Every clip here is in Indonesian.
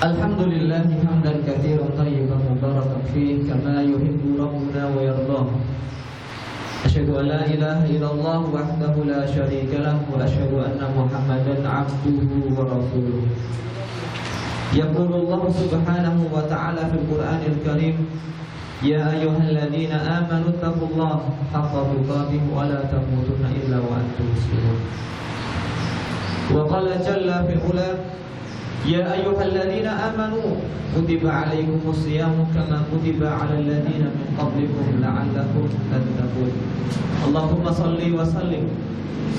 Alhamdulillah hamdan katsiran thayyiban mubarakan fihi kama yuhibbu rabbuna wa yardah. Asyhadu an la ilaha illallah wahdahu la syarika lahu wa asyhadu anna Muhammadan 'abduhu wa rasuluh. Yaqulu Allah subhanahu wa ta'ala fil Qur'anil Karim, ya ayyuhalladzina amanu taqullaha haqqa tuqatih wa la tamutunna illa wa antum muslimun. Wa qala jalla fi ula, ya ayyuhalladzina amanu kutiba alaikumus siyamu kama kutiba alal ladzina min qablikum la'allakum tattaqun. Allahumma shalli wa sallim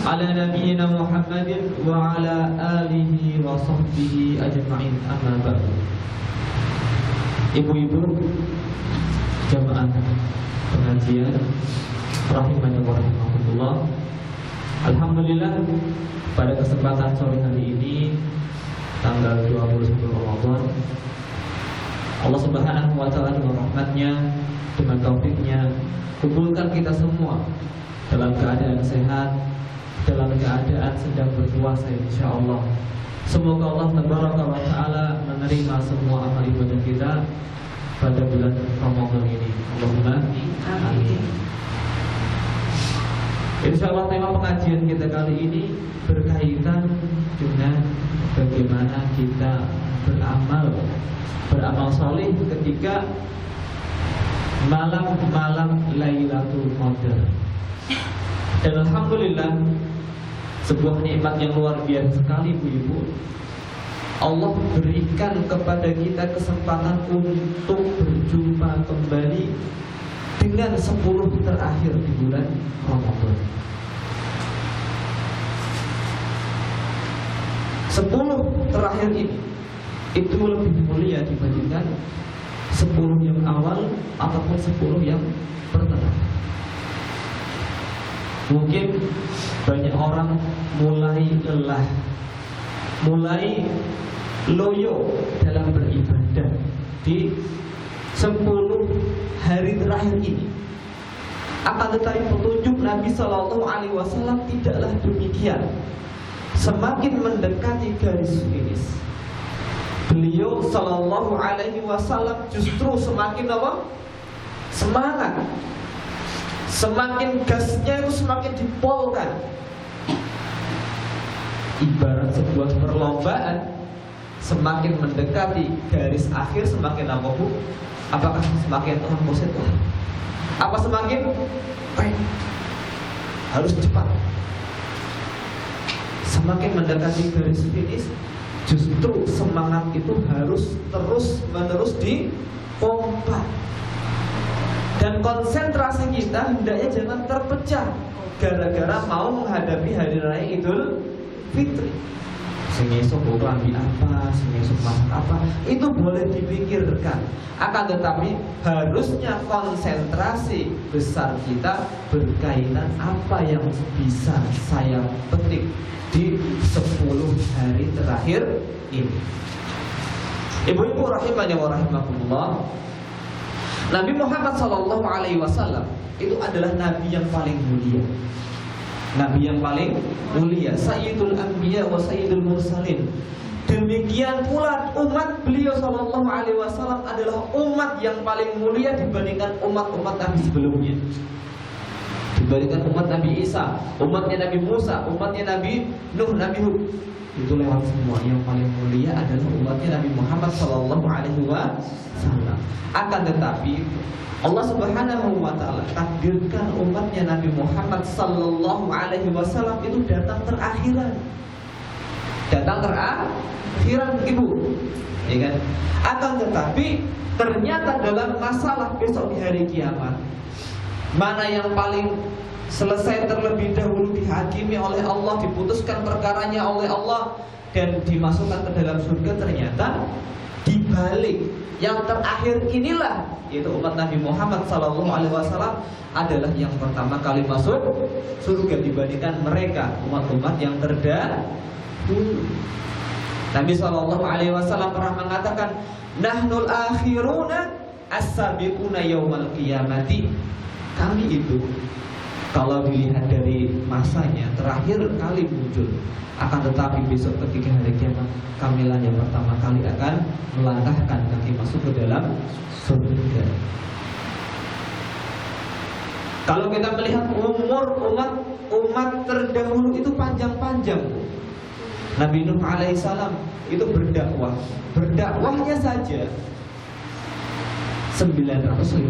ala nabiyyina Muhammadin wa ala alihi wa sahbihi ajma'in, amma ba'du. Ibu-ibu jamaah pengajian rahimani wa rahimakumullah. Alhamdulillah pada kesempatan sore hari ini tanggal 21 Ramadan, Allah Subhanahu wa ta'ala dengan rahmatnya, dengan taufiknya, kumpulkan kita semua dalam keadaan sehat, dalam keadaan sedang berpuasa insyaallah. Semoga Allah Tabaraka wa ta'ala menerima semua amal ibadah kita pada bulan Ramadan ini. Allahumma amin. Insyaallah tema pengajian kita kali ini berkaitan dengan bagaimana kita beramal saleh ketika malam-malam Lailatul Qadar. Dan alhamdulillah sebuah nikmat yang luar biasa sekali Bu-ibu. Allah berikan kepada kita kesempatan untuk berjumpa kembali dengan 10 terakhir di bulan Ramadan. 10 terakhir ini itu lebih mulia dibandingkan 10 yang awal ataupun 10 yang pertengahan. Mungkin banyak orang mulai lelah, mulai loyo dalam beribadah di 10 hari terakhir ini. Akan tetapi petunjuk Nabi Shallallahu Alaihi Wasallam tidaklah demikian. Semakin mendekati garis finish, beliau Shallallahu Alaihi Wasallam justru semakin apa? Semangat, semakin gasnya itu semakin dipolkan. Ibarat sebuah perlombaan, semakin mendekati garis akhir semakin apa Bu? Apakah semakin positif? Apa semakin harus cepat? Semakin mendekati garis finish, justru semangat itu harus terus-menerus dipompa. Dan konsentrasi kita hendaknya jangan terpecah gara-gara mau menghadapi hari raya Idul Fitri. Sing esuk klambi apa, sing esuk masak apa, itu boleh dipikirkan. Akan tetapi harusnya konsentrasi besar kita berkaitan apa yang bisa saya petik di 10 hari terakhir ini. Ibu-ibu rahimani wa rahimakumullah, Nabi Muhammad sallallahu alaihi wasallam itu adalah nabi yang paling mulia. Nabi yang paling mulia, Sayyidul Anbiya wa Sayyidul Mursalin. Demikian pula umat beliau sallallahu alaihi wasallam adalah umat yang paling mulia dibandingkan umat-umat Nabi sebelumnya. Dibandingkan umat Nabi Isa, umatnya Nabi Musa, umatnya Nabi Nuh, Nabi Hud, itu lewat semua. Yang paling mulia adalah umatnya Nabi Muhammad sallallahu alaihi wasallam. Akan tetapi Allah Subhanahu wa ta'ala takdirkan umatnya Nabi Muhammad sallallahu alaihi wasallam itu datang terakhiran. Datang terakhiran Ibu, ya kan? Akan tetapi ternyata dalam masalah besok di hari kiamat, mana yang paling selesai terlebih dahulu dihakimi oleh Allah, diputuskan perkaranya oleh Allah dan dimasukkan ke dalam surga, ternyata dibalik yang terakhir inilah, yaitu umat Nabi Muhammad SAW adalah yang pertama kali masuk surga dibandingkan mereka umat-umat yang terdahulu. Nabi SAW pernah mengatakan, nahnul akhiruna as-sabiquna yaumal qiyamati. Kami itu kalau dilihat dari masanya terakhir kali muncul. Akan tetapi besok ketika hari kiamat, kamilah yang pertama kali akan melangkahkan kaki masuk ke dalam surga. Kalau kita melihat umur umat terdahulu itu panjang-panjang. Nabi Nuh alaihissalam itu berdakwahnya saja 950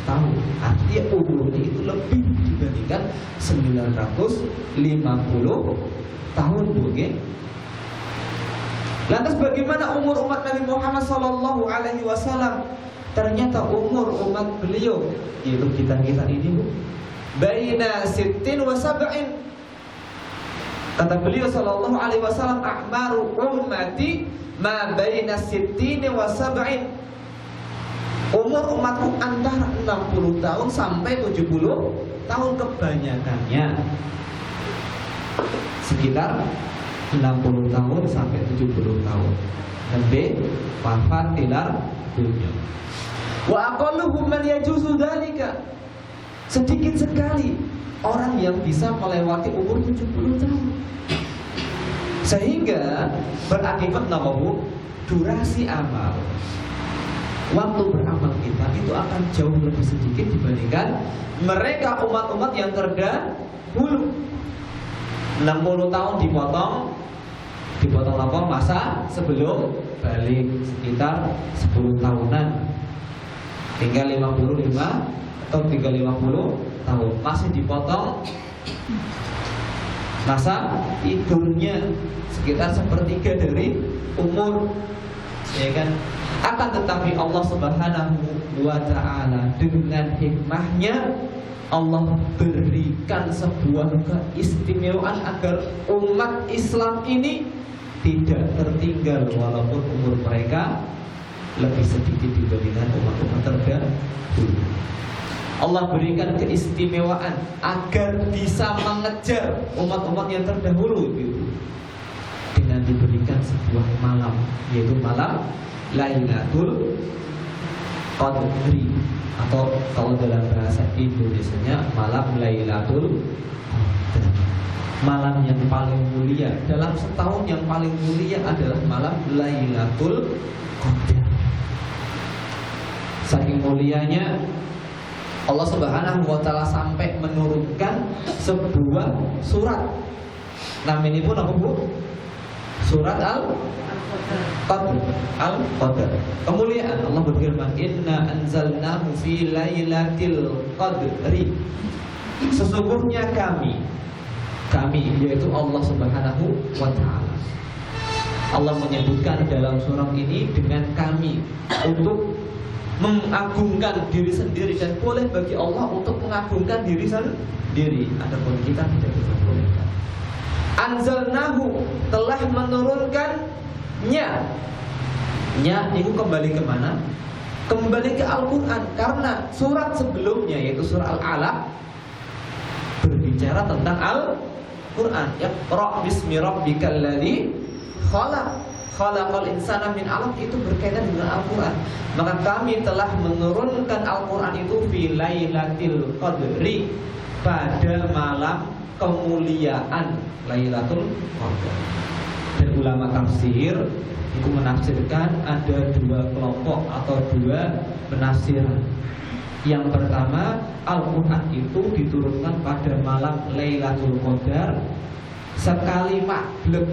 tahun. Artinya umurnya itu lebih dibandingkan 950 tahun, bukan? Lantas bagaimana umur umat Nabi Muhammad SAW? Ternyata umur umat beliau, yaitu kita ini, baina sittin wa sab'in. Kata beliau sallallahu alaihi wasallam, a'maru ummati ma baina sittin wa sab'in. Umur umatku antara 60 tahun sampai 70 tahun, kebanyakannya sekitar 60 tahun sampai 70 tahun. Nabi wafat tilar dunia. Wa aqalluhum man yajuzu dzalika. Sedikit sekali orang yang bisa melewati umur 70 tahun. Sehingga berakibat nawawu durasi amal, waktu beramal kita itu akan jauh lebih sedikit dibandingkan mereka umat-umat yang terdahulu. 60 tahun dipotong apa masa sebelum balik, sekitar 10 tahunan. Tinggal 55 atau 350 tahun masih dipotong masa tidurnya, sekitar sepertiga dari umur, ya kan? Akan tetapi Allah Subhanahu wa ta'ala dengan hikmahnya Allah berikan sebuah keistimewaan agar umat Islam ini tidak tertinggal walaupun umur mereka lebih sedikit dibandingkan umat-umat terdahulu. Allah berikan keistimewaan agar bisa mengejar umat-umat yang terdahulu itu dengan diberikan sebuah malam, yaitu malam Lailatul Qadri, atau kalau dalam bahasa Indonesianya malam Lailatul Qadar. Malam yang paling mulia dalam setahun, yang paling mulia adalah malam Lailatul Qadar. Saking mulianya Allah Subhanahu wa ta'ala sampai menurunkan sebuah surat. Namanya pun apa, Bu? Surat Al-Qadar. Kemuliaan Allah berfirman, "Inna anzalnahu fi lailatul qadri." Sesungguhnya kami yaitu Allah Subhanahu wa ta'ala. Allah menyebutkan dalam surat ini dengan kami untuk mengagungkan diri sendiri, dan boleh bagi Allah untuk mengagungkan diri sendiri. Adapun kita tidak diperbolehkan. Anzalnahu, telah menurunkannya. Nya itu kembali kemana? Kembali ke Al-Quran. Karena surat sebelumnya yaitu surah Al-Alaq berbicara tentang Al-Quran. Iqra' bismi rabbikal ladzi khalaq, khalaqal insana min 'alaq, itu berkaitan dengan Al-Quran. Maka kami telah menurunkan Al-Quran itu fi lailatul qadri, pada malam kemuliaan Lailatul Qadar. Dan ulama tafsir itu menafsirkan ada dua kelompok atau dua penafsiran. Yang pertama, Al-Quran itu diturunkan pada malam Lailatul Qadar sekali magleb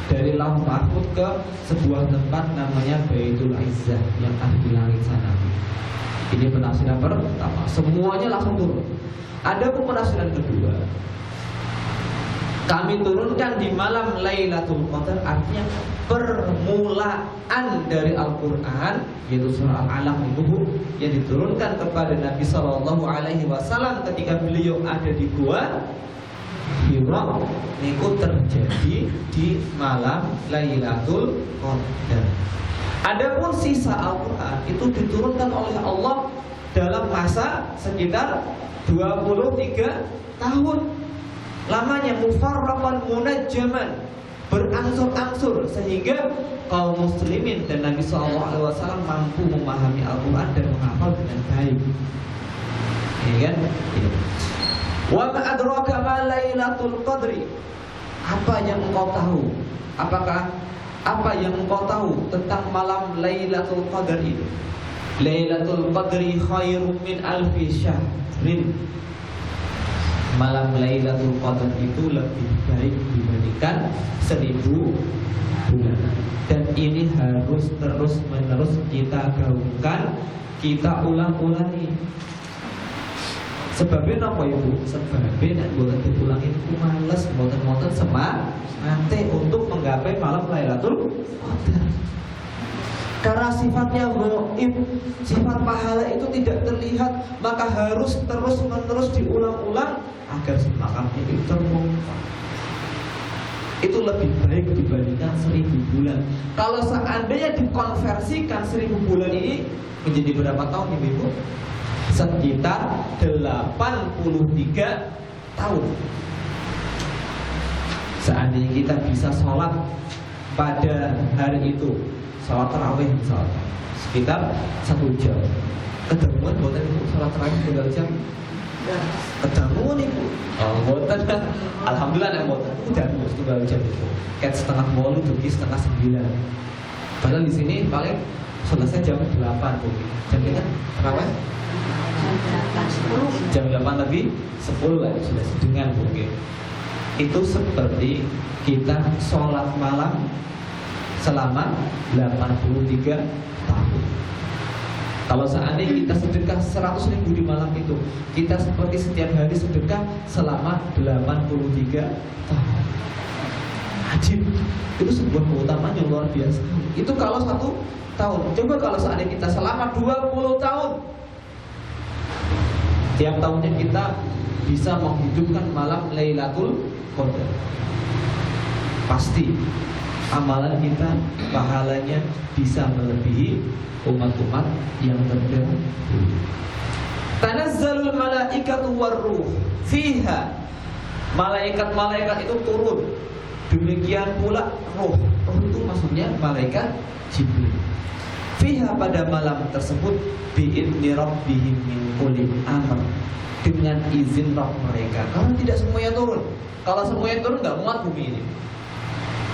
dari Lauh Mahfuz ke sebuah tempat namanya Baitul Izzah yang ada di langit sana. Ini penafsiran pertama, semuanya langsung turun. Ada pun penafsiran kedua, kami turunkan di malam Lailatul Qadar, artinya permulaan dari Al-Quran, yaitu surah Al-Alaq itu yang diturunkan kepada Nabi SAW ketika beliau ada di gua Hira, itu terjadi di malam Lailatul Qadar. Adapun sisa Al-Quran itu diturunkan oleh Allah dalam masa sekitar 23 tahun lamanya, mufarraqan munajjaman, berangsur-angsur, sehingga kaum muslimin dan Nabi SAW mampu memahami Al-Quran dan menghafal dengan baik. Ya kan? Ya. Wa ma adraka ma Lailatul Qadri. Apa yang engkau tahu? Apa yang engkau tahu tentang malam Lailatul Qadar itu? Lailatul Qadri khairum min alfi syahrin. Malam Lailatul Qadar itu lebih baik dibandingkan 1000 bulan. Dan ini harus terus-menerus kita gaungkan, kita ulang-ulangi. Sebabnya apa itu? Sebabnya nak buat diulangi itu males, boten-boten semangat untuk menggapai malam Lailatul Qadar. Karena sifatnya gaib, sifat pahala itu tidak terlihat, maka harus terus-menerus diulang-ulang agar semangatnya itu termotivasi. Itu lebih baik dibandingkan 1000 bulan. Kalau seandainya dikonversikan 1000 bulan ini menjadi berapa tahun Ibu? Sekitar 83 tahun. Seandainya kita bisa sholat pada hari itu, sholat tarawih misalnya, sekitar 1 jam. Ketemuan buatan Ibu sholat tarawih 3 jam? Ketemuan Ibu. Oh, buatan. Alhamdulillah yang buatan. Udah 2 jam itu. Kayak setengah 8, jadi setengah 9. Padahal di sini paling selesai jam 8 Bu. Jam ini kan tarawih? Jam 8 lebih 10 lah sudah sedengan mungkin. Itu seperti kita sholat malam selama 83 tahun. Kalau seandainya kita sedekah 100.000 di malam itu, kita seperti setiap hari sedekah selama 83 tahun. Ajib. Itu sebuah keutamaan yang luar biasa. Itu kalau 1 tahun. Coba kalau seandainya kita selama 20 tahun, tiap tahunnya kita bisa menghidupkan malam Lailatul Qadar, pasti amalan kita, pahalanya bisa melebihi umat-umat yang terdahulu. Tanazzalul malaikatu warruh fiha. Malaikat-malaikat itu turun. Demikian pula roh. Roh itu maksudnya malaikat Jibril. Fiha pada malam tersebut bi'idni rabbihim min kulli amr, dengan izin Rabb mereka. Karena tidak semuanya turun. Kalau semuanya turun nggak muat bumi ini.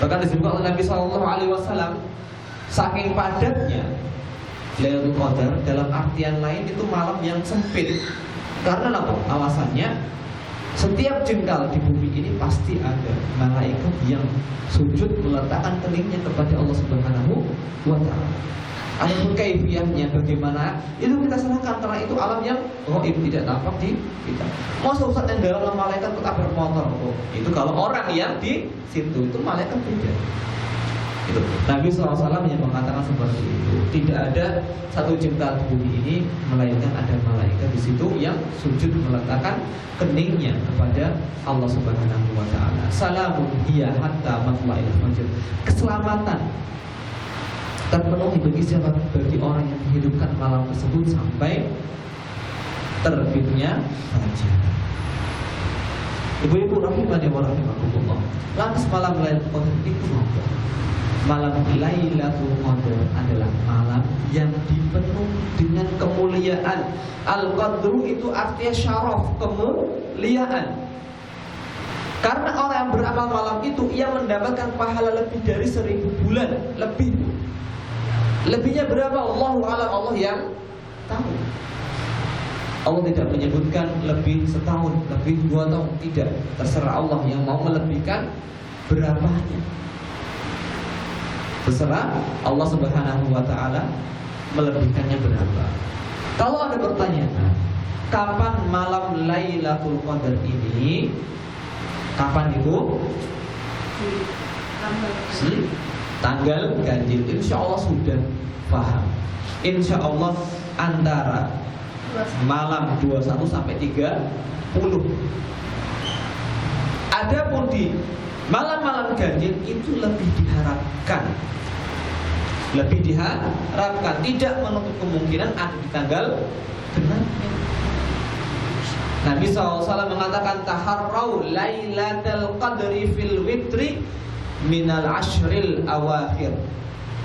Bahkan disebutkan oleh Nabi SAW, saking padatnya Lailatul Qadar, dalam artian lain itu malam yang sempit. Karena apa? Alasannya, setiap jengkal di bumi ini pasti ada malaikat yang sujud meletakkan keningnya kepada Allah Subhanahu wa Ta'ala. Adapun kaifiyahnya bagaimana, itu kita serahkan, karena itu alam yang gaib, tidak nampak di kita. Masa Ustaz yang dalam malaikat tetap bermotor, itu kalau orang yang di situ, itu malaikat tidak. Itu Nabi SAW yang mengatakan seperti itu. Tidak ada satu jengkal di bumi ini melainkan ada malaikat di situ yang sujud meletakkan keningnya kepada Allah Subhanahu wa Ta'ala. Salamun hiya hatta matla'il fajr. Keselamatan terpenuhi bagi siapa? Bagi orang yang menghidupkan malam tersebut sampai terbitnya fajar. Ibu-ibu rahimani wa rahimakumullah. Lantas malam Lailatul Qadar itu apa? Malam Lailatul Qadar adalah malam yang dipenuhi dengan kemuliaan. Al-Qadru itu artinya syaraf, kemuliaan. Karena orang yang beramal malam itu, ia mendapatkan pahala lebih dari 1000 bulan. Lebihnya berapa? Allahu a'lam, Allah yang tahu. Allah tidak menyebutkan lebih setahun, lebih 2 tahun, tidak. Terserah Allah yang mau melebihkan berapanya. Terserah Allah Subhanahu wa Ta'ala melebihkannya berapa. Kalau ada pertanyaan, kapan malam Lailatul Qadar ini? Kapan itu? Tanggal ganjil. Insya Allah sudah paham. Insya Allah antara malam 21 sampai 30. Adapun di malam-malam ganjil itu lebih diharapkan, tidak menutup kemungkinan ada di tanggal genapnya. Nabi SAW mengatakan, taharrau lailatul qadri fil witri minal ashril awakhir.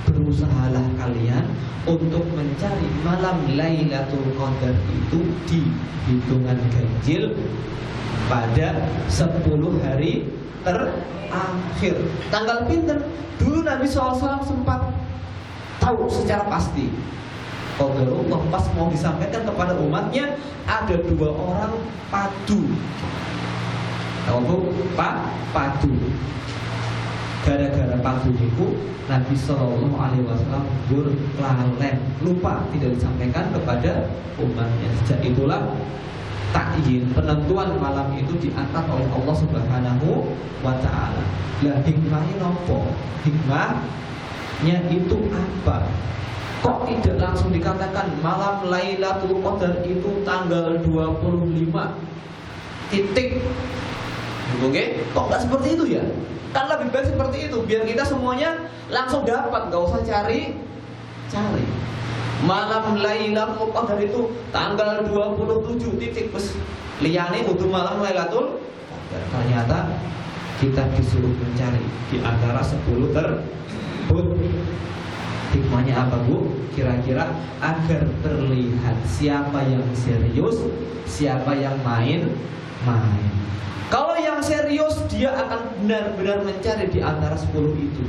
Berusahalah kalian untuk mencari malam Lailatul Qadar itu di hitungan ganjil pada 10 hari terakhir. Tanggal pinter? Dulu Nabi SAW sempat tahu secara pasti. Qadarullah pas mau disampaikan kepada umatnya, ada 2 orang padu. Tahu padu. Gara-gara padu itu Nabi Shallallahu Alaihi Wasallam lalen, lupa tidak disampaikan kepada umatnya. Sejak itulah takyin, penentuan malam itu diangkat oleh Allah Subhanahu wa Ta'ala. Lah hikmahnya nopo? Hikmahnya itu apa? Kok tidak langsung dikatakan malam Lailatul Qadar itu tanggal 25 titik? Oke? Kok nggak seperti itu ya? Kan lebih baik seperti itu, biar kita semuanya langsung dapat, nggak usah cari. Malam Lailatul Qadar itu tanggal 27 titik, bes liyane butuh malam Lailatul Qadar. Ternyata kita disuruh mencari di antara 10 tersebut. Hikmahnya apa, Bu? Kira-kira agar terlihat siapa yang serius, siapa yang main. Kalau yang serius, dia akan benar-benar mencari di antara 10 itu.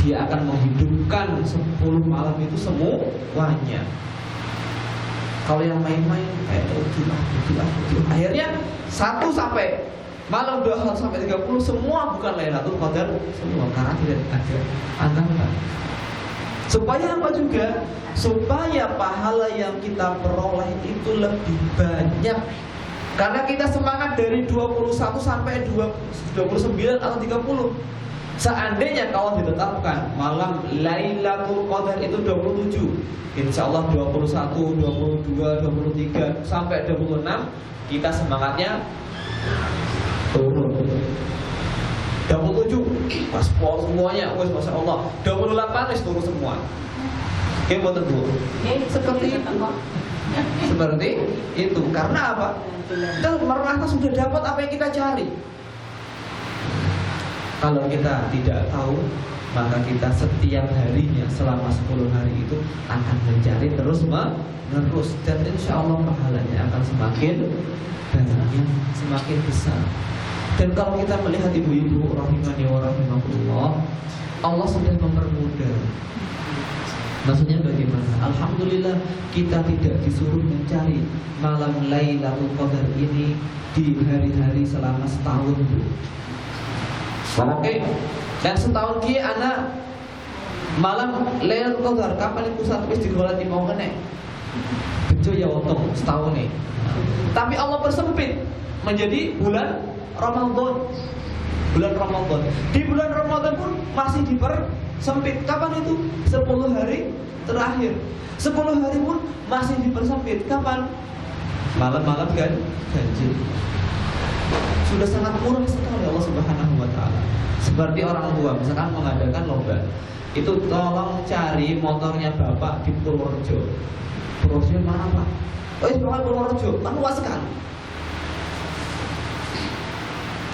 Dia akan menghidupkan 10 malam itu semuanya. Kalau yang main-main kayak begitu, akhirnya 1 sampai malam 21 sampai 30 semua bukan Lailatul Qadar semua, karena tidak ada antara. Supaya apa juga? Supaya pahala yang kita peroleh itu lebih banyak. Karena kita semangat dari 21 sampai 29 atau 30. Seandainya kalau ditetapkan malam Lailatul Qadar itu 27, insya Allah 21, 22, 23 sampai 26 kita semangatnya turun. 27 pas semuanya, masya Allah. 28 turun semua. Oke, betul Bu. Seperti itu. Seperti itu. Karena apa? Kita merasa sudah dapat apa yang kita cari. Kalau kita tidak tahu, maka kita setiap harinya selama 10 hari itu akan mencari terus dan insya Allah pahalanya akan semakin banyak, semakin besar. Dan kalau kita melihat ibu-ibu rahimani wa rahimakumullah, Allah sudah mempermudah. Maksudnya bagaimana? Alhamdulillah kita tidak disuruh mencari malam Lailatul Qadar ini di hari-hari selama setahun, Bu. Oke, dan setahun ki anak malam Lailatul Qadar kapan itu satu wis digolati mau kene. Bejo ya otong setahun nih. Tapi Allah persempit menjadi bulan Ramadan. Bulan Ramadan. Di bulan Ramadan pun masih dipersempit. Kapan itu? 10 hari terakhir. 10 hari pun masih dipersempit. Kapan? Malam-malam ganjil. Sudah sangat murah sekali Allah Subhanahu wa Ta'ala. Seperti orang tua misalkan mengadakan lomba, itu tolong cari motornya bapak di Purworejo. Purworejo mana Pak? Oh iya Bapak Purworejo, kan luas sekali.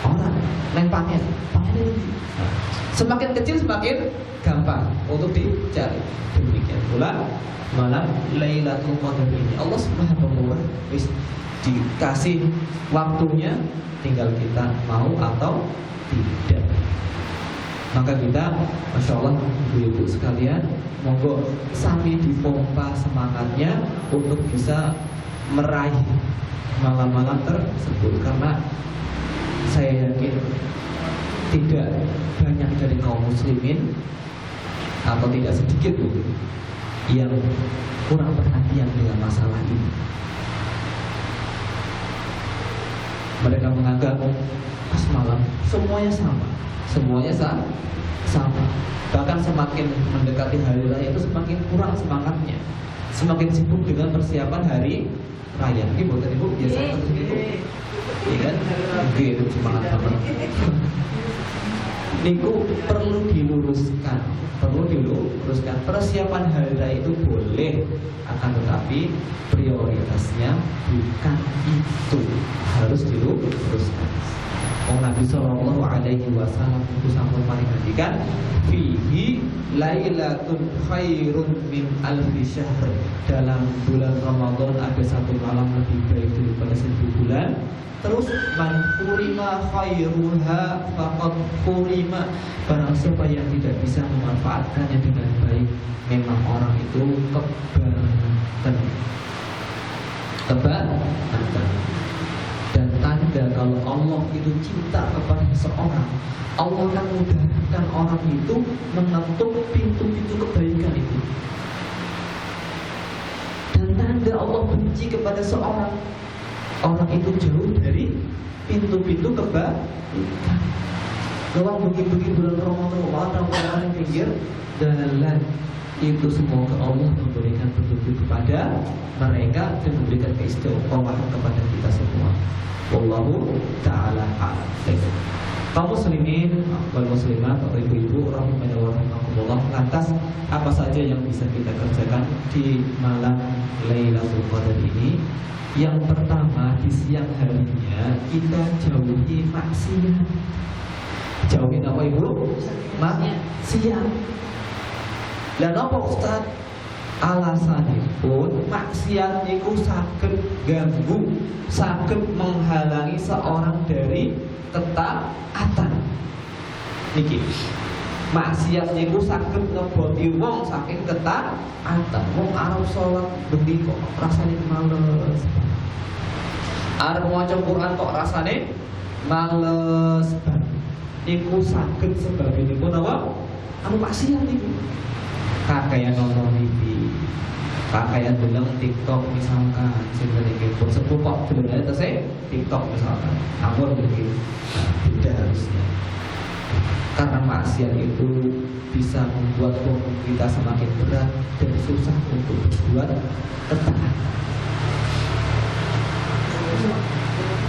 Orang main panen ini. Semakin kecil semakin gampang untuk dicari. Demikian pula malam Lailatul Qadar ini Allah Subhanahu wa Ta'ala dikasih waktunya, tinggal kita mau atau tidak. Maka kita, masya Allah, ibu-ibu sekalian, monggo sami dipompa semangatnya untuk bisa meraih malam-malam tersebut. Karena saya yakin tidak banyak dari kaum muslimin atau tidak sedikit yang kurang perhatian dengan masalah ini. Mereka menganggap pas malam semuanya sama. Bahkan semakin mendekati hari raya itu semakin kurang semangatnya, semakin sibuk dengan persiapan hari raya. Ini buat ibu biasa seperti itu, iya kan? Mungkin semangat banget. Niku perlu diluruskan. Persiapan hari raya itu boleh, akan tetapi prioritasnya bukan itu, harus diluruskan. Nabi Sallallahu Alaihi Wasallam itu sampun paling perhatikan, fihi lailatun khairun min alfi syahr. Dalam bulan Ramadan ada satu malam lebih baik daripada 1000 bulan. Terus man furima khairuha faqad furima. Barang siapa yang tidak bisa memanfaatkannya dengan baik, memang orang itu kebangetan. Dan tanda kalau Allah itu cinta kepada seseorang, Allah akan mudahkan orang itu mengetuk pintu-pintu kebaikan itu. Dan tanda Allah benci kepada seorang, orang itu jauh dari pintu-pintu kebaikan. Kalau begitu bulan Ramadan, orang pinggir jalan itu semoga Allah memberikan petunjuk kepada mereka dan memberikan keistiqomahan kepada kita semua. Wallahu ta'ala a'lam. Kaum muslimin wal muslimat, Bapak Ibu rahimani wa rahimakumullah, lantas apa saja yang bisa kita kerjakan di malam Lailatul Qadar ini? Yang pertama, di siang harinya kita jauhi maksiat. Jauhin apa Ibu? Maksiat. Dan apa Ustaz? Alasanipun maksiat niku saged ganggu, saged menghalangi seorang dari ketaatan. Niki maksiat niku saged ngeboti wong saking ketaatan. Wong arep salat bengi kok rasane males. Arep maca Quran kok rasane males. Niku saged sebabipun apa? Anu maksiat niku. Kakek nonton TV, kakek bilang TikTok misalkan, sebenarnya pun sepuh kok sebenarnya itu saya TikTok misalkan, namun begitu tidak harusnya. Karena maksiat itu bisa membuat hukum kita semakin berat dan susah untuk berbuat ketaatan.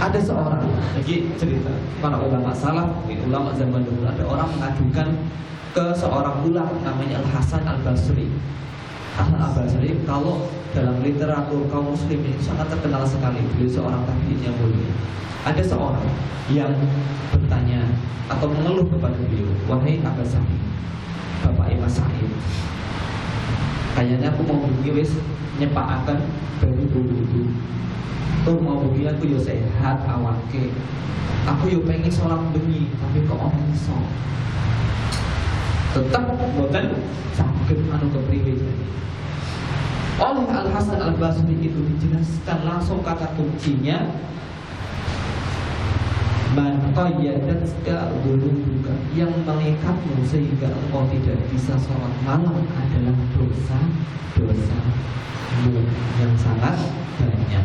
Ada seorang lagi cerita, para ulama salaf, ulama zaman dulu, ada orang mengadukan ke seorang ulama namanya Al-Hasan Al-Basri. Hasan Al-Basri kalau dalam literatur kaum muslimin sangat terkenal sekali. Beliau seorang tabi'in yang mulia. Ada seorang yang bertanya atau mengeluh kepada beliau, wahai Abu Sa'id, Bapak Imam Sa'id, kayaknya aku mau begini wis nyepakaken baju wudu. Tuh mau begini aku yo sehat awake. Aku yo pengen sholat bengi tapi kok ora iso. Tetap bukan sakit anu kepriwe. Oleh Al-Hasan Al-Basri itu dijelaskan langsung kata kuncinya, man qayyadatka dhunubuka, yang mengikatmu sehingga engkau tidak bisa sholat malam adalah dosa-dosamu yang sangat banyak.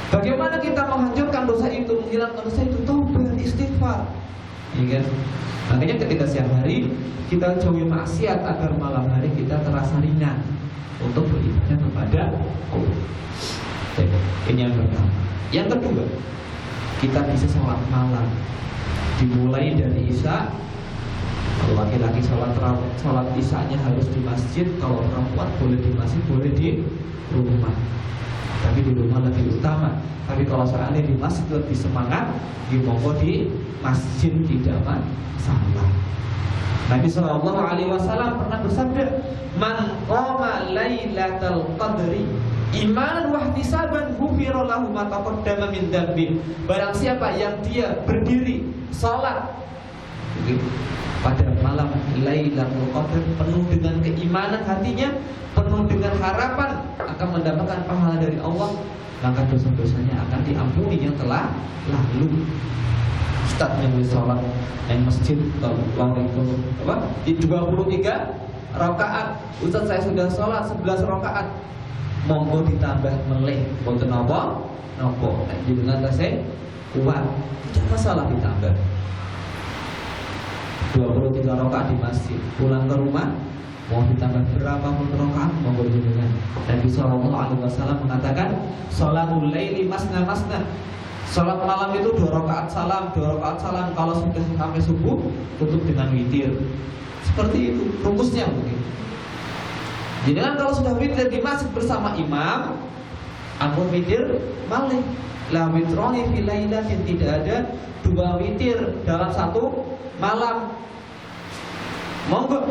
Bagaimana kita menghancurkan dosa itu, menghilangkan dosa itu? Taubat, istighfar. Ya kan? Makanya ketika siang hari kita jauhi maksiat agar malam hari kita terasa ringan untuk beribadah kepada Allah. Ini yang pertama. Yang kedua, kita bisa sholat malam dimulai dari Isya. Kalau laki-laki sholat Isyanya harus di masjid. Kalau perempuan boleh di masjid, boleh di rumah. Tapi di rumah lebih utama. Tapi kalau seandainya di masjid lebih semangat, monggo di masjid tidak masalah. Nabi Shallallahu Alaihi Wasallam pernah bersabda, "Man qama lailatal qadri imanan wa ihtisaban ghufira lahu ma taqaddama min dzambi." Barang siapa yang dia berdiri salat pada malam Lailatul Qadar penuh dengan keimanan hatinya, penuh dengan harapan akan mendapatkan pahala dari Allah, maka dosa-dosanya akan diampuni yang telah lalu. Ustaz yang sholat yang masjid waktu itu di 23 rakaat, Ustaz saya sudah sholat 11 rakaat, monggo ditambah meleh, boten napa nopo, jenengan tasih kuat, tidak masalah ditambah 23 rakaat di masjid. Pulang ke rumah mau ditambah berapa pun rakaat monggo jenengan. Nabi sallallahu alaihi wasallam mengatakan, "Sholatul laili masna masna." Salat malam itu 2 rakaat salam, 2 rakaat salam. Kalau sudah sampai subuh tutup dengan witir. Seperti itu rumusnya mungkin. Jadi kan kalau sudah witir di masjid bersama imam, ampun witir malih. La witroni fi lailatin, tidak ada 2 witir dalam 1 malam. monggo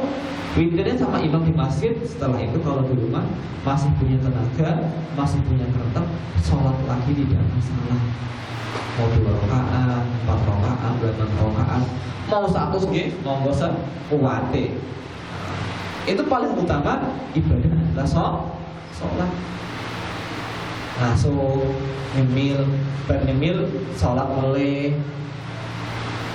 witirnya sama imam di masjid. Setelah itu kalau di rumah masih punya tenaga, masih punya kertek, sholat lagi tidak masalah. Mau 2 rakaat, 4 rakaat, 8 rakaat, mau 1 nggih, monggo sekuate. Itu paling utama ibadah adalah sholat. Ngasuh, nyemil, bar nyemil, sholat meleh,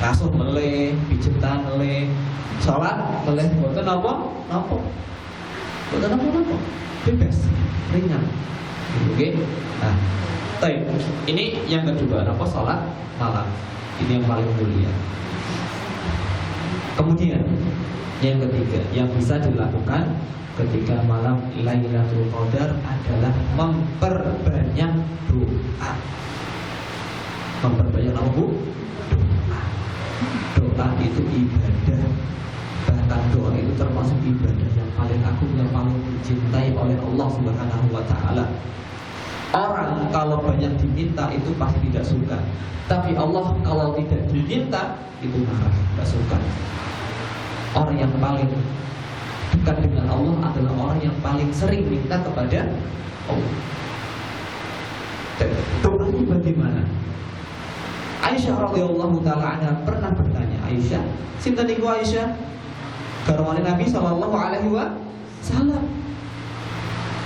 ngasuh meleh, pijetan meleh, sholat meleh, mboten napa? Mboten napa? Bebas, ringan. Oke. Nah, ini yang kedua, apa? Sholat malam. Ini yang paling mulia. Kemudian yang ketiga yang bisa dilakukan ketika malam Lailatul Qadar adalah memperbanyak doa. Memperbanyak apa, Bu? Doa itu ibadah. Bahkan doa itu termasuk ibadah yang paling agung, yang paling dicintai oleh Allah Subhanahu wa taala. Orang kalau banyak diminta itu pasti tidak suka. Tapi Allah kalau tidak diminta itu marah, tidak suka. Orang yang paling dekat dengan Allah adalah orang yang paling sering minta kepada Allah. Doanya bagaimana? Aisyah radhiyallahu taala anha pernah bertanya, Aisyah, sinten niku Aisyah? Garwane Nabi sallallahu alaihi wasallam.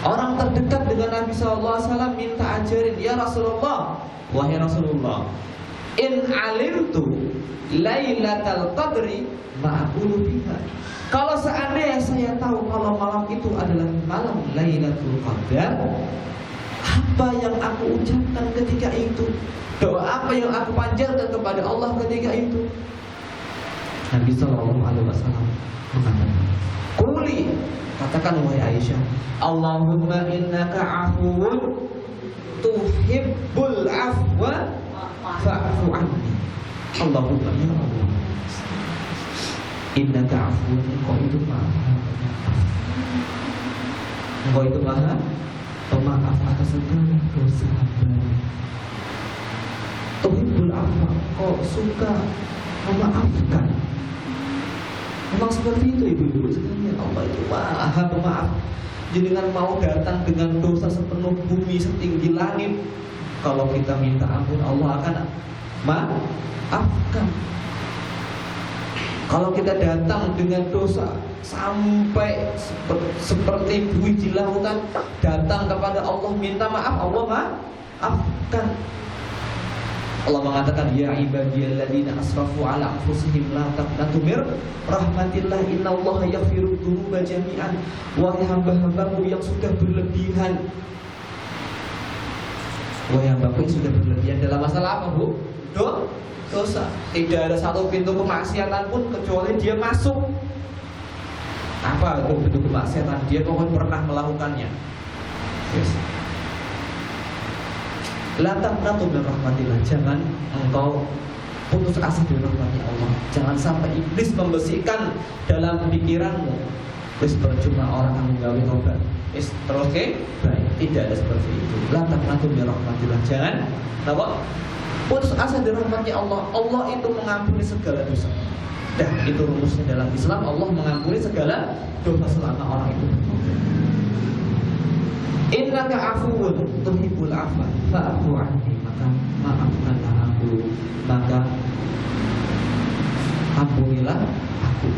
Orang terdekat dengan Nabi sallallahu alaihi wasallam minta ajarin, ya Rasulullah, wahai Rasulullah, in alimtu lailatal qadri ma'aqulu biha. Kalau seandainya saya tahu kalau malam itu adalah malam Lailatul Qadar, apa yang aku ucapkan ketika itu? Doa apa yang aku panjatkan kepada Allah ketika itu? Nabi sallallahu alaihi wasallam mengatakan, "Quli," katakan wahai Aisyah, "Allahumma innaka 'afuwun tuhibbul 'afwa fa'fu 'anni." Allahumma, ya Allah, innaka 'afuwun, engkau itu maha engkau itu maha pemaaf atas segala dosa hamba. Tuhibbul 'afwa, engkau suka memaafkan. Memang seperti itu ibu-ibu sekalian, Allah itu maha pemaaf. Jenengan mau datang dengan dosa sepenuh bumi, setinggi langit, kalau kita minta ampun Allah akan maafkan. Kalau kita datang dengan dosa sampai seperti buih di lautan, datang kepada Allah minta maaf, Allah maafkan. Allah mengatakan, ya ibadiyalladzina asrafu ala anfusihim la taqnatu mir rahmatillah innallaha yaghfiru dzunuba jami'an. Wahai hamba-hambaku yang sudah berlebihan, wahai hambaku yang sudah berlebihan dalam masalah apa, Bu? Dosa. Tidak ada satu pintu kemaksiatan pun kecuali dia masuk. Apa itu pintu kemaksiatan? Dia pokoknya pernah melakukannya. Yes. La taqnatu min rahmatillah. Jangan engkau putus asa dari rahmatnya Allah. Jangan sampai iblis membesikkan dalam pikiranmu, wis percuma orang yang menggawe tobat. Wis terus baik. Tidak ada seperti itu. La taqnatu min rahmatillah. Jangan apa? Putus asa dari rahmatnya Allah. Allah itu mengampuni segala dosa. Dan itu rumusnya dalam Islam. Allah mengampuni segala dosa selama orang itu bertobat. Innaka 'afuwun tuhibbul 'afwa fa'fu 'anni, maka maafkanlah aku, maka ampunilah aku.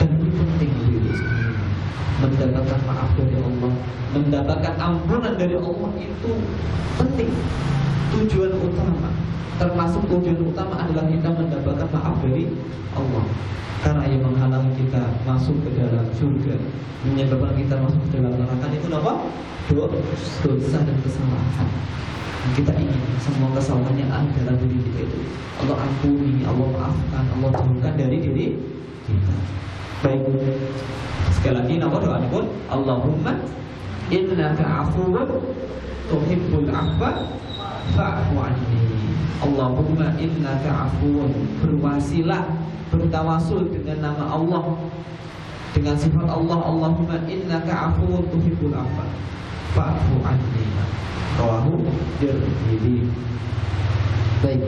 Dan ini penting dulu sekali, mendapatkan maaf dari Allah, mendapatkan ampunan dari Allah itu penting. Tujuan utama, termasuk tujuan utama adalah kita mendapatkan maaf dari Allah. Karena yang menghalangi kita masuk ke dalam surga, menyebabkan kita masuk ke dalam neraka itu apa? Dosa dan kesalahan. Kita ingin semua kesalahan yang ada dalam diri kita itu Allah ampuni, Allah maafkan, Allah jauhkan dari diri kita. Baik, sekali lagi nama doa pun, Allahumma innaka 'afuwun tuhibbul 'afwa fa'fu 'anni. Allahumma innaka 'afuwun, berwasilah, bertawasul dengan nama Allah, dengan sifat Allah. Allahumma innaka 'afuwun tuhibbul 'afwa fa'fu 'anni. Rawahu Tirmidzi. Baik.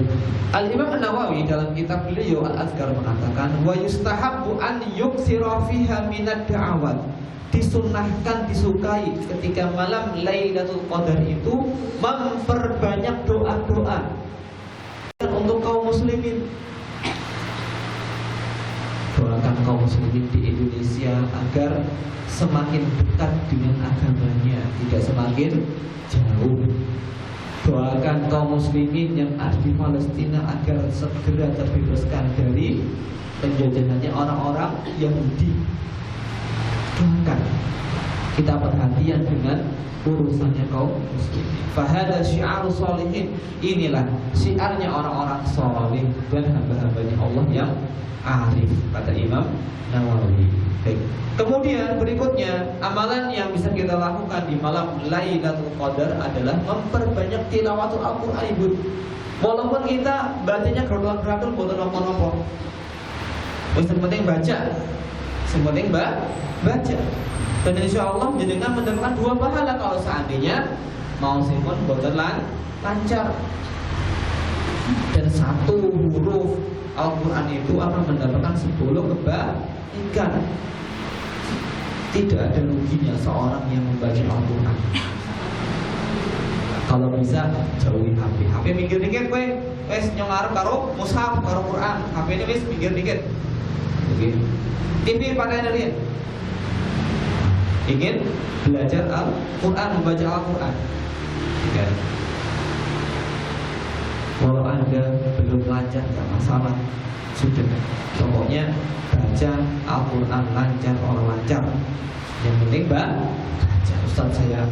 Al-Imam An-Nawawi dalam kitab beliau Al-Azkar mengatakan wa yustahabbu an yuksira fiha minad da'awat. Disunnahkan, disukai ketika malam Lailatul Qadar itu memperbanyak doa-doa untuk kaum muslimin. Doakan kaum muslimin di Indonesia agar semakin dekat dengan agamanya, tidak semakin jauh. Doakan kaum muslimin yang ada di Palestina agar segera terbebaskan dari penjajahannya orang-orang Yahudi. Doakan. Kita perhatian dengan urusannya kaum muslimin. Fahada syi'arus sholihin. Inilah syiarnya orang-orang saleh dan hamba-hambanya Allah yang arif, kata Imam Nawawi. Baik. Kemudian berikutnya, amalan yang bisa kita lakukan di malam Lailatul Qadar adalah memperbanyak tilawatul Al-Qur'an, Ibu. Walaupun kita bacanya gradul-gradul boten napa-napa. Wis penting baca. Penting baca. Dan insya Allah jenengan mendapatkan 2 pahala kalau seandainya mau simpun boten lancar. Dan 1 huruf Al-Quran itu akan mendapatkan 10 kebaikan. Tidak ada ruginya seorang yang membaca Al-Quran. Kalau bisa jauhi HP. HP minggir dikit kowe. Wes nyong arep karo mushaf karo Quran. HP ini wis minggir dikit. Oke. TV pakai dari. Ingin belajar Al-Quran, membaca Al-Quran. Oke. Kalau Anda belum lancar, tidak masalah. Sudah, pokoknya baca Al-Quran lancar, orang lancar. Yang penting baca. Ustaz, saya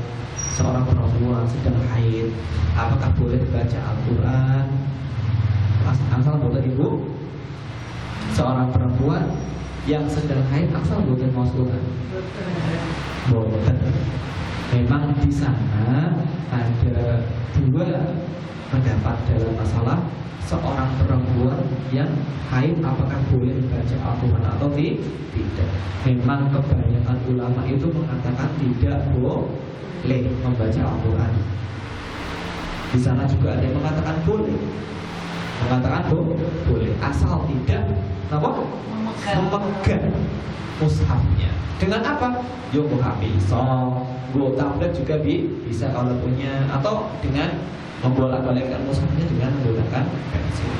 seorang perempuan sedang haid, apakah boleh baca Al-Quran? Asal boleh Ibu. Seorang perempuan yang sedang haid asal boleh Al-Quran? Boleh. Memang di sana ada 2 pendapat dalam masalah seorang perempuan yang haid apakah boleh baca Al-Quran atau tidak. Memang kebanyakan ulama itu mengatakan tidak boleh membaca Al-Quran. Di sana juga ada yang mengatakan boleh. Boleh asal tidak memegang mushafnya. Dengan apa? Yo HP bisa, go tablet juga bisa kalau punya, atau dengan membolak-balikkan mushafnya dengan menggunakan pensil.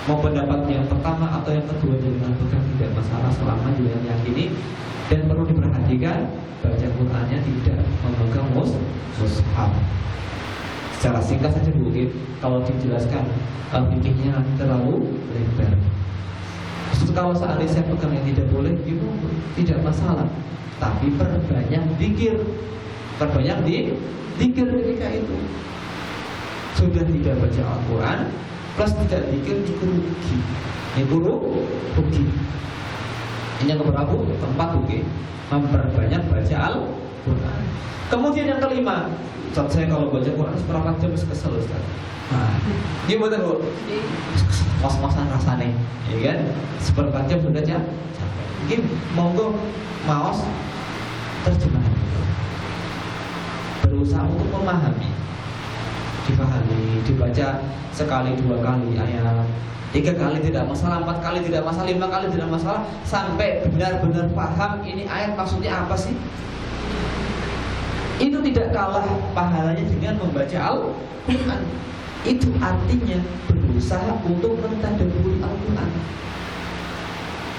Mau pendapat yang pertama atau yang kedua dengan pegang tidak masalah selama dengan yakini. Dan perlu diperhatikan baca Qur'annya tidak memegang mushaf. Secara singkat saja mungkin, kalau dijelaskan fikihnya nanti terlalu lebar. Kalau seandainya saya pegang yang tidak boleh, itu tidak masalah. Tapi perbanyak zikir, zikir ketika itu. Sudah tidak baca Al-Quran plus tidak zikir, itu rugi. Ini yang keberapa? Keempat, rugi. Memperbanyak baca Al-Quran. Kemudian yang kelima, Ustaz, saya kalau baca Quran seperempat jam kesel, Ustaz. Nah, gimana Bu? Mos-mosan rasanya, ya kan? Seperempat jam sudah capek. Mungkin monggo maos terjemahan. Berusaha untuk memahami, dipahami, dibaca sekali, 2 kali ayat, 3 kali tidak masalah, 4 kali tidak masalah, 5 kali tidak masalah, sampai benar-benar paham ini ayat maksudnya apa sih. Itu tidak kalah pahalanya dengan membaca Al-Quran. Itu artinya berusaha untuk mentadabburi Al-Quran.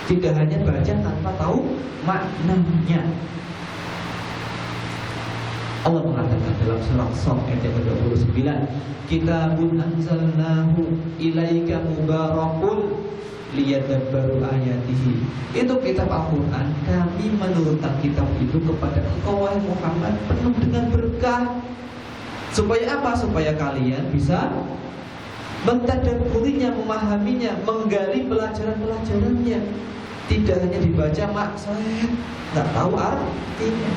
Tidak hanya baca tanpa tahu maknanya. Allah mengatakan dalam surah Shad ayat yang ke-29, Kitabun anzalnahu ilaika mubarakun liyadabbaru ayatihi. Itu kitab Al-Quran, kami menurunkan kitab itu kepada engkau wahai Muhammad penuh dengan berkah. Supaya apa? Supaya kalian bisa mentadabburinya, memahaminya, menggali pelajaran-pelajarannya. Tidak hanya dibaca saya nggak tahu artinya.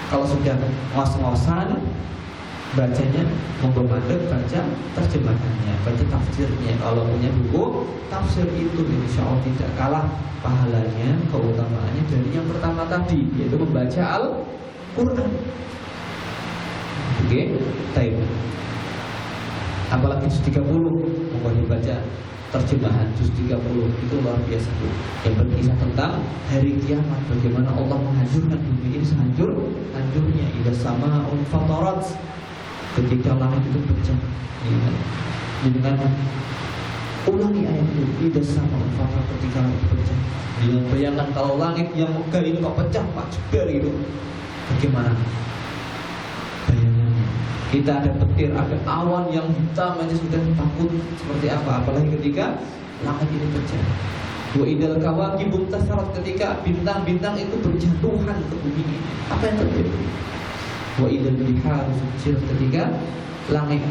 Kalau sudah ngos-ngosan bacanya, monggo mandek baca terjemahannya, baca tafsirnya. Kalau punya buku tafsir itu insya Allah tidak kalah pahalanya, keutamaannya dari yang pertama tadi, yaitu membaca Al-Quran. Oke, baik. Apalagi juz 30, monggo dibaca terjemahan juz 30, itu luar biasa tuh. Yang berkisah tentang hari kiamat, bagaimana Allah menghancurkan bumi ini sehancur-hancurnya. Idza samaa'un fatarat, ketika langit itu pecah. Dengan ulangi ayat itu, idza samaa'un fatarat, ketika langit pecah. Bayangkan kalau langit yang megah ini kok pecah, Pak Jeber gitu. Bagaimana bayangannya? Kita ada petir, ada awan yang hitam aja sudah takut seperti apa. Apalagi ketika langit ini pecah. Wa idal kawakibun tasarat, ketika bintang-bintang itu berjatuhan ke bumi ini. Apa yang terjadi? Wa idal biharu sujirat, ketika langit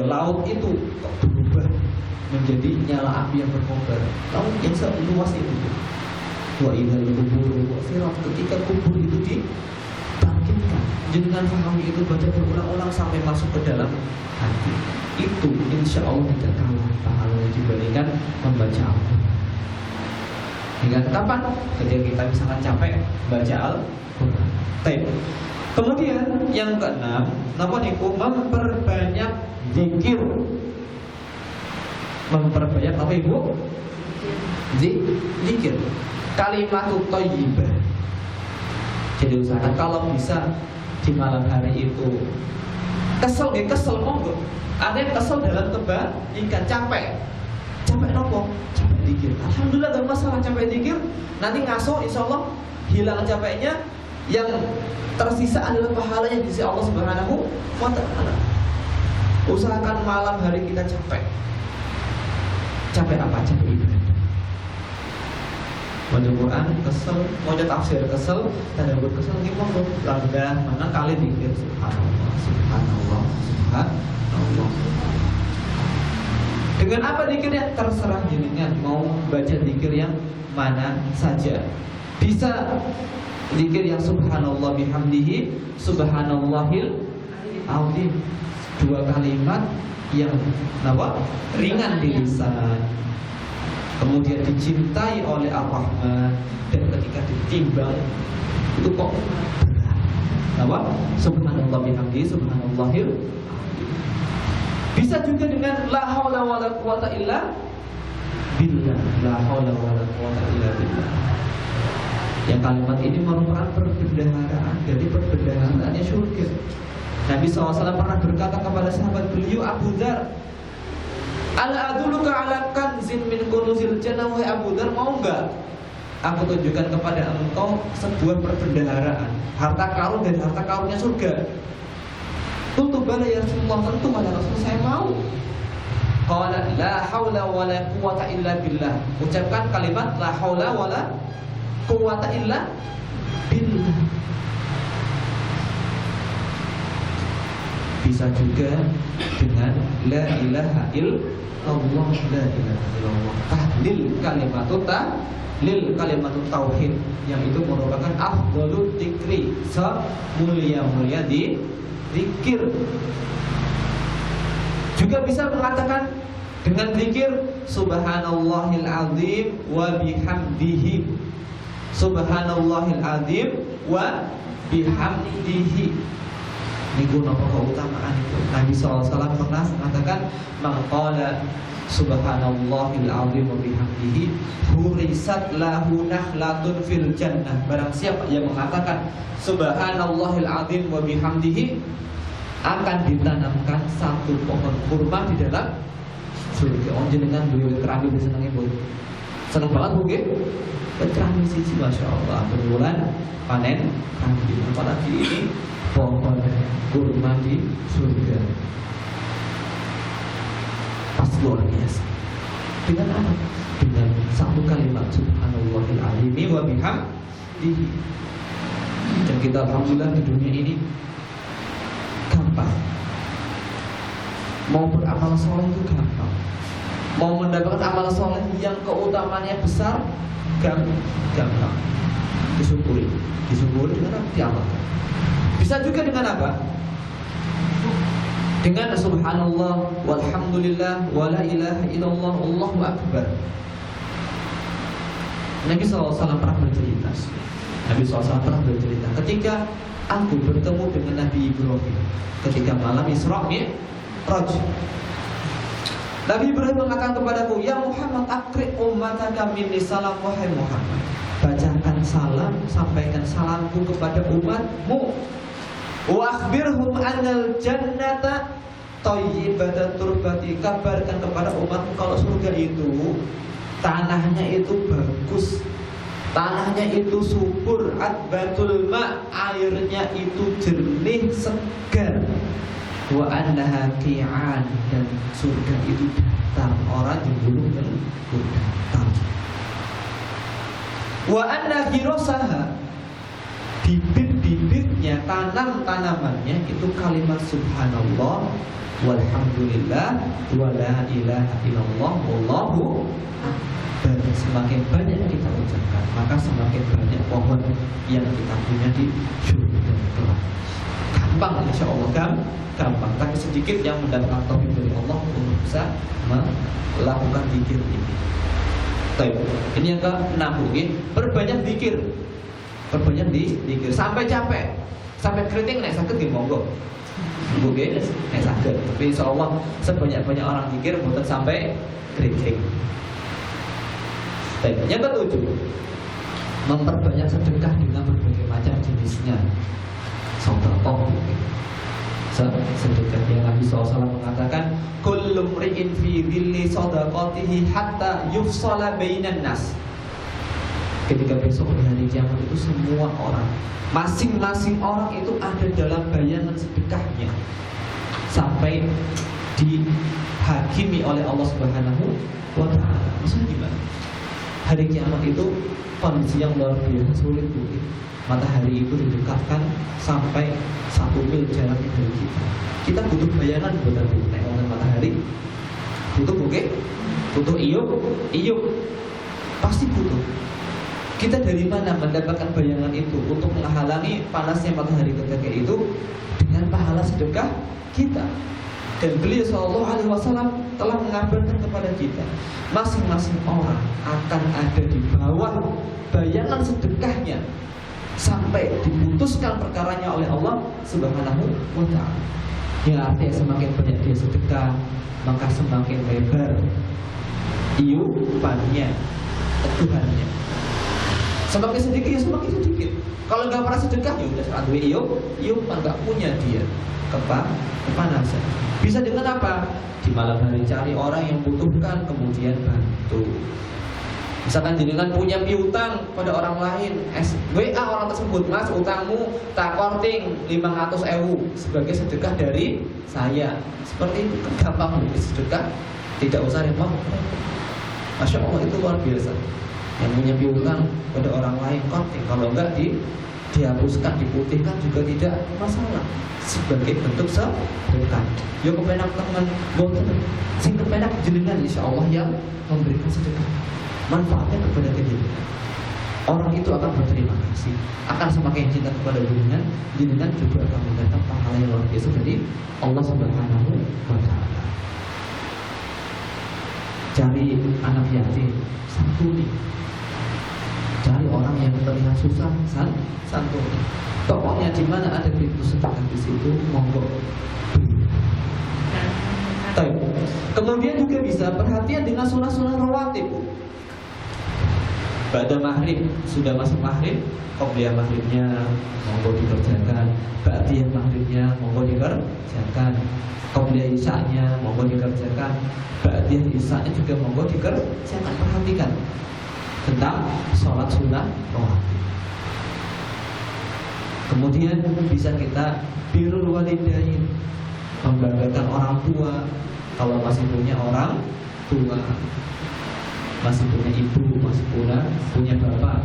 laut itu kok berubah menjadi nyala api yang berkobar. Laut yang seluas itu. Wa idal kuburu sirat, ketika kubur itu dibangkitkan. Jangan pahami itu, baca berulang-ulang sampai masuk ke dalam hati. Itu insya Allah tidak kalah pahalanya dibandingkan membaca Al-Quran. Hingga kapan? Ketika kita misalkan capek baca Al-Quran. Kemudian yang keenam, napa niku? Memperbanyak zikir. Memperbanyak apa Ibu? Zikir. Kalimatut thayyibah. Jadi usahakan kalau bisa di malam hari itu kesel monggo. Ada yang kesel dalam kebaikan, capek nopo? Capek zikir. Alhamdulillah gak masalah capek zikir. Nanti ngaso insyaallah hilang capeknya, yang tersisa adalah pahalanya di sisi Allah Subhanahu wa taala. Usahakan malam hari kita capek. Capek apa? Capek ibadah. Baca Quran kesel, baca tafsir kesel, tadabbur kesel, gimana langgar mana kali zikir subhanallah, subhanallah, subhanallah. Dengan apa zikirnya? Terserah jenengan mau baca zikir yang mana saja. Bisa zikir yang subhanallah bihamdihi, subhanallahil azim. 2 kalimat yang ringan di lisan, kemudian dicintai oleh Ar-Rahman, dan ketika ditimbang itu kok subhanallah bihamdihi, subhanallahil azim. Bisa juga dengan la haula wala quwata illa billah, la haula wala quwata illa billah. Yang kalimat ini merupakan perbendaharaan dari perbendaharaannya surga. Nabi SAW pernah berkata kepada sahabat beliau Abu Dzar, ala aduluka ala kanzin min kunuzil jannah, wahai Abu Dzar, mau enggak aku tunjukkan kepada engkau sebuah perbendaharaan, harta karun dari harta karunnya surga? Qultu bala ya Rasulullah, tentu wahai Rasul, saya mau. Qala la haula wala quwata illa billah. Ucapkan kalimat la haula wala quwata illa billah. Bisa juga dengan la ilaha illallah, la ilaha illallah. Tahlil kalimatut tauhid, yang itu merupakan afdhalul dzikri, semulia-mulia di zikir. Juga bisa mengatakan dengan zikir subhanallahil azim wa bihamdihi, subhanallahil azim wa bihamdihi. Niku napa keutamaan itu? Nabi SAW pernah mengatakan maqala subhanallahil azim wa bihamdihi hurisat lahu nahlatun fil jannah. Barang siapa yang mengatakan subhanallahil azim wa bihamdihi, akan ditanamkan satu pohon kurma di dalam surga. On jenengan beliau keramik disenengi Bu. Seneng banget Bu nggih. Keramik siji masyaallah berbulan panen keramik. Apalagi ini pohon kurma di surga. Pas luar biasa. Dengan apa? Dengan satu kalimat subhanallahil azim wa bihamdihi. Dan kita alhamdulillah di dunia ini gampang. Mau beramal soleh itu gampang. Mau mendapatkan amal soleh yang keutamanya besar gampang. Disyukuri dengan apa? Diamalkan. Bisa juga dengan apa? Dengan subhanallah walhamdulillah wala ilaha illallah Allahu akbar. Nabi SAW pernah bercerita ketika aku bertemu dengan Nabi Ibrahim ketika malam Isra Raj. Nabi Ibrahim mengatakan kepadaku, ya Muhammad, akri ummataka minni salam. Wahai Muhammad, bacakan salam, sampaikan salamku kepada umatmu. Wa akhbirhum annal jannata thayyibatan turbati. Kabarkan kepada umatmu kalau surga itu tanahnya itu bagus, tanahnya itu subur, adbatul ma, airnya itu jernih segar. Wa annaha qi'an, dan surga itu datar, orang di gunung itu datar. Wa anna hirasaha, bibit-bibitnya, tanam-tanamannya itu kalimat subhanallah walhamdulillah wa la ilaha illallah wallahu akbar. Semakin banyak kita ucapkan, maka semakin banyak pohon yang kita punya di surga kelak. Gampang, insya Allah gampang. Tapi sedikit yang mendapatkan taufik dari Allah untuk bisa melakukan zikir ini. Baik, ini yang ke-6 mungkin. Perbanyak zikir, perbanyak zikir sampai capek, sampai keriting naik sakit di monggo. Mungkin naik sakit. Tapi insya Allah sebanyak-banyak orang zikir bukan sampai keriting. Baik, yang ke-7, memperbanyak sedekah dengan berbagai macam jenisnya. Sedekah yang Nabi SAW mengatakan, kullu mri'in fi dhilli sadaqatihi hatta yufsala bainan nas. Ketika besok di hari kiamat itu semua orang, masing-masing orang itu ada dalam bayangan sedekahnya sampai dihakimi oleh Allah Subhanahu wa ta'ala. Maksudnya gimana? Hari kiamat itu kondisi yang luar biasa sulit mungkin. Matahari itu didekatkan sampai 1 mil jaraknya dari kita. Kita butuh bayangan buat tengok matahari. Butuh bukit, butuh iup, pasti butuh. Kita dari mana mendapatkan bayangan itu untuk menghalangi panasnya matahari ketika itu? Dengan pahala sedekah kita. Dan beliau SAW telah mengabarkan kepada kita, masing-masing orang akan ada di bawah bayangan sedekahnya sampai diputuskan perkaranya oleh Allah Subhanahu wa ta'ala. Yang artinya semakin banyak dia sedekah, maka semakin lebar iupannya, teguhannya. Semakin sedikit ya semakin sedikit. Kalau nggak pernah sedekah ya udah serah duit iupan, nggak punya dia kepanasan. Bisa dengan apa? Di malam hari cari orang yang butuhkan, kemudian bantu. Misalkan jenengan punya piutang pada orang lain, WA orang tersebut, mas utangmu tak korting 500.000 sebagai sedekah dari saya. Seperti itu gampang sedekah, tidak usah repot. Masya Allah, itu luar biasa. Yang punya piutang pada orang lain korting, kalau enggak dihapuskan, diputihkan juga tidak masalah, sebagai bentuk sedekah. Yo kepenak teman, sing kepenak jenengan insya Allah yang memberikan sedekah. Manfaatnya kepada jenengan. Orang itu akan berterima kasih, akan semakin cinta kepada jenengan. Jenengan juga akan mendapat pahala yang luar biasa dari Allah Subhanahu wa ta'ala. Cari anak yatim, santuni. Cari orang yang terlihat susah, santuni. Pokoknya di mana ada pintu sedekah di situ, monggo. Kemudian juga bisa perhatian dengan sunah-sunah rawatib. Ba'da maghrib, sudah masuk maghrib, qobliyah maghribnya monggo dikerjakan, ba'diyah maghribnya monggo dikerjakan, qobliyah isya'nya monggo dikerjakan, ba'diyah isya'nya juga monggo dikerjakan. Perhatikan tentang sholat sunnah rawatib. Kemudian bisa kita birrul walidain, membanggakan orang tua. Kalau masih punya orang tua, masih punya ibu, masih punya bapak,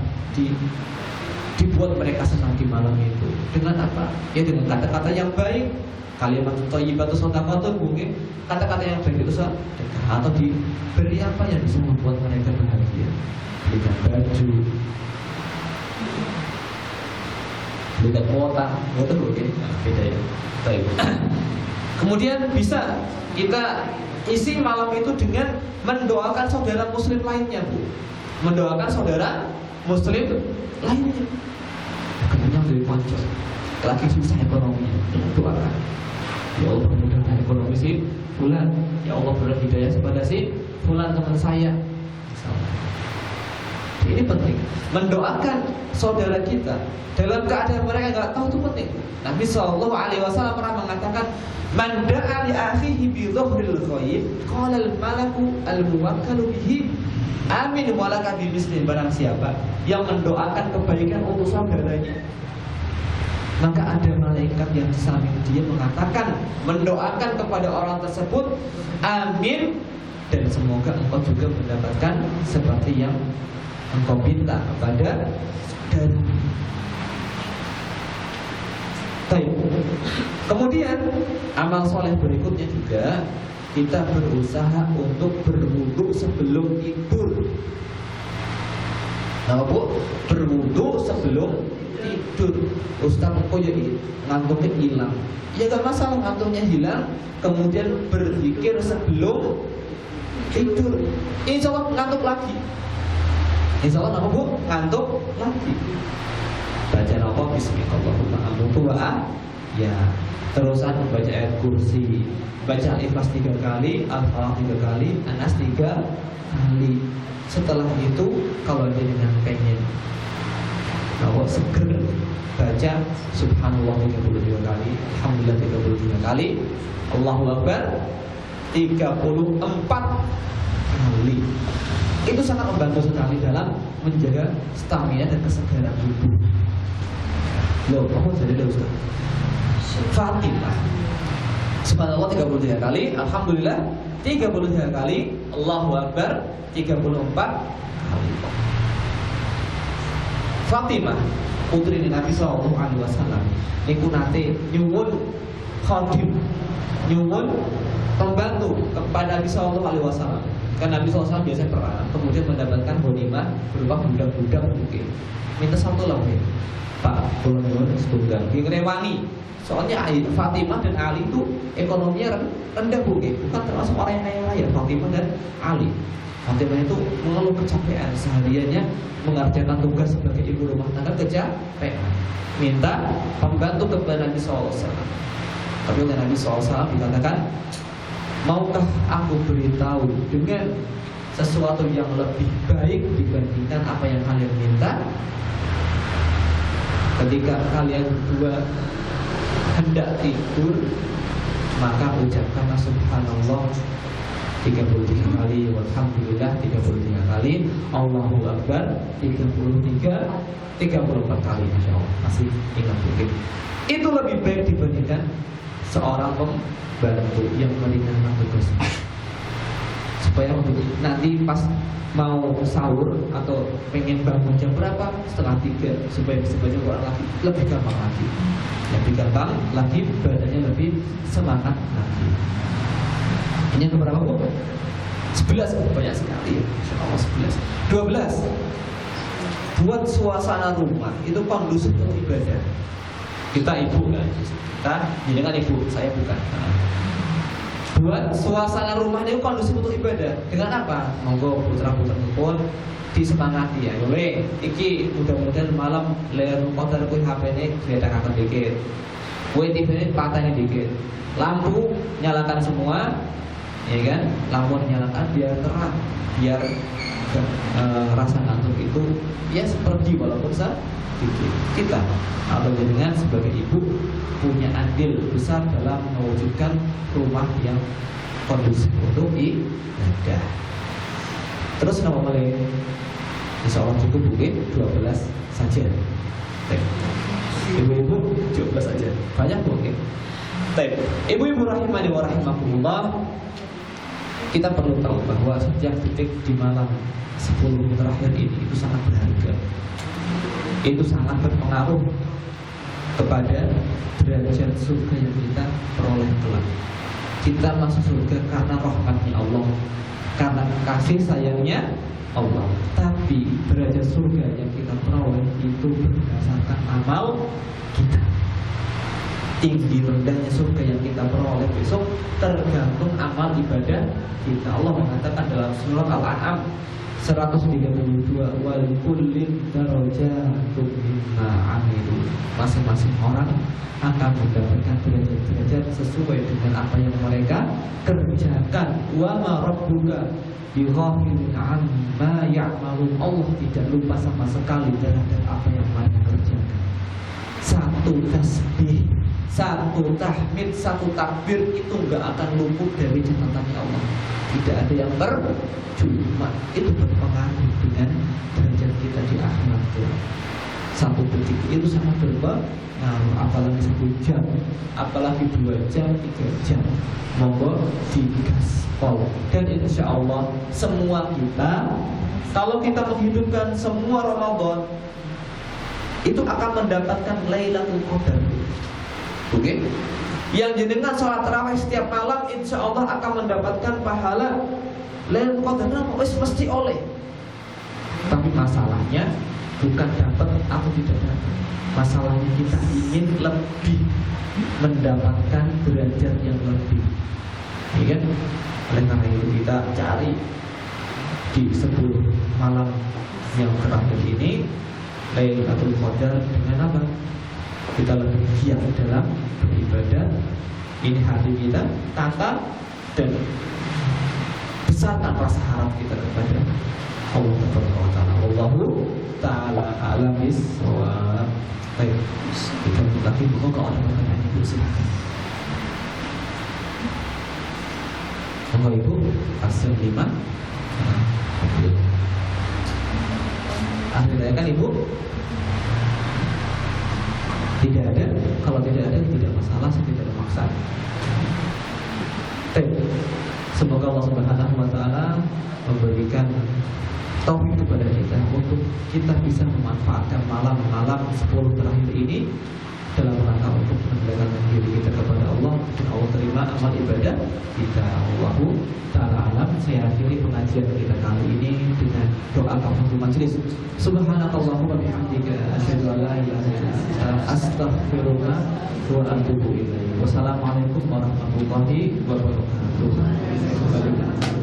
dibuat mereka senang di malam itu. Dengan apa? Ya dengan kata-kata yang baik. Kalimat thayyibatu shadaqatun, mungkin kata-kata yang baik itu sedekah. Atau diberi apa yang bisa membuat mereka bahagia. Belikan baju, belikan kuota mungkin beda ya. Baik. Kemudian bisa kita isi malam itu dengan mendoakan saudara muslim lainnya, Bu. Mendoakan saudara muslim lainnya. Kemudian dari konco lagi susah ekonominya, doakan. Ya Allah mudahkan ekonomi si fulan, ya Allah beri hidayah kepada si fulan teman saya. Ini penting. Mendoakan saudara kita dalam keadaan mereka nggak tahu itu penting. Nabi SAW pernah mengatakan, "Man da'a li akhihi bi dhahril ghaib, qala al-malaku al-muwakkalu bihi, amin wa laka bi misli." Barang siapa yang mendoakan kebaikan untuk saudaranya, maka ada malaikat yang di samping dia mengatakan, mendoakan kepada orang tersebut, amin, dan semoga engkau juga mendapatkan seperti yang engkau minta kepada saudara. Kemudian amal soleh berikutnya juga, kita berusaha untuk berwudu sebelum tidur. Nah, Bu, berwudu sebelum tidur. Ustaz kok ya ngantuknya hilang? Ya gak masalah ngantuknya hilang, kemudian berzikir sebelum tidur. Insya Allah ngantuk lagi. Insya Allah Bu, ngantuk lagi. Baca apa? Bismillahirrahmanirrahim. Ya, terusan membaca ayat kursi, baca Ikhlas 3 kali, Al-Falaq 3 kali, Anas 3 kali. Setelah itu kalau dia dengan pengen bahwa seger, baca Subhanallah 33 kali, Alhamdulillah 33 kali, Allahu Akbar 34 kali. Itu sangat membantu sekali dalam menjaga stamina dan kesegaran tubuh. Loh, kamu jadi Ustaz? Fatimah Subhanallah 33 kali, Alhamdulillah 33 kali, Allahu Akbar 34 kali. Fatimah putri Nabi SAW niku nate nyuwun khadim, nyuwun pembantu kepada Nabi SAW. Karena Nabi SAW biasa perang, kemudian mendapatkan ghanimah berupa budak-budak mungkin. Minta satu lagi, Pak, tolong setunggal. Direwangi. Soalnya Fatimah dan Ali itu ekonominya rendah Bu, bukan termasuk orang yang kaya-kaya. Fatimah dan Ali. Fatimah itu mengeluh kecapean sehariannya mengerjakan tugas sebagai ibu rumah tangga, kecapean. Minta pembantu kepada Nabi SAW. Tapi oleh Nabi SAW dikatakan, maukah aku beritahu dengan sesuatu yang lebih baik dibandingkan apa yang kalian minta? Ketika kalian berdua hendak tidur, maka ucapkanlah Subhanallah 33 kali, Walhamdulillah 33 kali, Allahu Akbar 34 kali. Masya Allah, masih ingat mungkin. Itu lebih baik dibandingkan seorang pembantu yang meringankan tugasnya. Supaya nanti pas mau sahur atau pengen bangun jam berapa, 2:30, supaya bisa baca Quran lagi, lebih gampang lagi. Lebih gampang lagi, badannya lebih semangat lagi. Ini yang berapa Bu? 11, banyak sekali ya. Insyaallah 11. 12. Buat suasana rumah itu kondusif untuk ibadah. Kita ibu kan? Kita ini kan ibu, saya bukan. Buat suasana rumah ini kondusif untuk ibadah. Dengan apa? Monggo putra-putra pun disemangati ya. Boleh. Iki mudah-mudahan malam ler kotor kuwi HP-ne diletakkan dikit. Kuwi TV-ne patahnya dikit. Lampu nyalakan semua. Ya kan? Lampu nyalakan biar terang, biar rasa ngantuk itu ya pergi walaupun sedikit. Kita atau dengan sebagai ibu punya andil besar dalam mewujudkan rumah yang kondusif untuk ibadah. Terus nama mulai insya Allah cukup mungkin 12 saja. Ibu-ibu 12 saja, banyak mungkin. Ibu-ibu rahimani wa rahimakumullah, kita perlu tahu bahwa setiap detik di malam 10 terakhir ini itu sangat berharga. Itu sangat berpengaruh kepada derajat surga yang kita peroleh kelak. Kita masuk surga karena rahmatnya Allah, karena kasih sayangnya Allah. Tapi derajat surga yang kita peroleh itu berdasarkan amal kita. Tinggi rendahnya surga yang kita peroleh besok tergantung amal ibadah kita. Allah mengatakan dalam surah Al-An'am 132 wal kullin darajatun mimma amilu. Masing-masing orang akan mendapatkan derajat-derajat sesuai dengan apa yang mereka kerjakan. Wa ma rabbuka bighafilin amma ya'malun. Allah tidak lupa sama sekali terhadap apa yang mereka kerjakan. Satu tasbih, satu tahmid, satu takbir itu enggak akan luput dari catatannya Allah. Tidak ada yang percuma. Itu berpengaruh dengan derajat kita di akhirat. Satu detik itu sangat berpengaruh. Apalagi 1 jam, apalagi 2 jam, 3 jam. Monggo digaspol. Dan insya Allah semua kita, kalau kita menghidupkan semua Ramadan, itu akan mendapatkan Lailatul Qadar. Oke? Yang jenengan sholat tarawih setiap malam, insya Allah akan mendapatkan pahala Lailatul Qadar. Mesti oleh. Tapi masalahnya bukan dapat atau tidak dapat. Masalahnya kita ingin lebih, mendapatkan derajat yang lebih. Ya kan? Oleh karena itu kita cari di 10 malam yang terakhir ini Lailatul Qadar dengan apa? Kita lebih giat dalam beribadah. Ini hati kita, tata dan besarkan rasa harap kita kepada Allah Subhanahu wa taala. Wallahu taala a'lam bissawab. Baik, kita lagi buku kalau ada pertanyaan Ibu silakan. Monggo Ibu, pasal 5. Akhirnya kan Ibu? Tidak ada. Kalau tidak ada tidak masalah, saya tidak memaksa. Semoga Allah Subhanahu wa taala memberikan taufik kepada kita untuk kita bisa memanfaatkan malam-malam 10 terakhir ini dalam rangka untuk mendekatkan diri kita kepada Allah dan Allah terima amal ibadah kita. Allahu ta'ala alam. Saya akhiri pengajian kita kali ini dengan doa kafaratul majelis. Subhanakallahumma wa bihamdika asyhadu an la ilaha illa anta astaghfiruka wa atubu ilaik. Wassalamualaikum warahmatullahi wabarakatuh.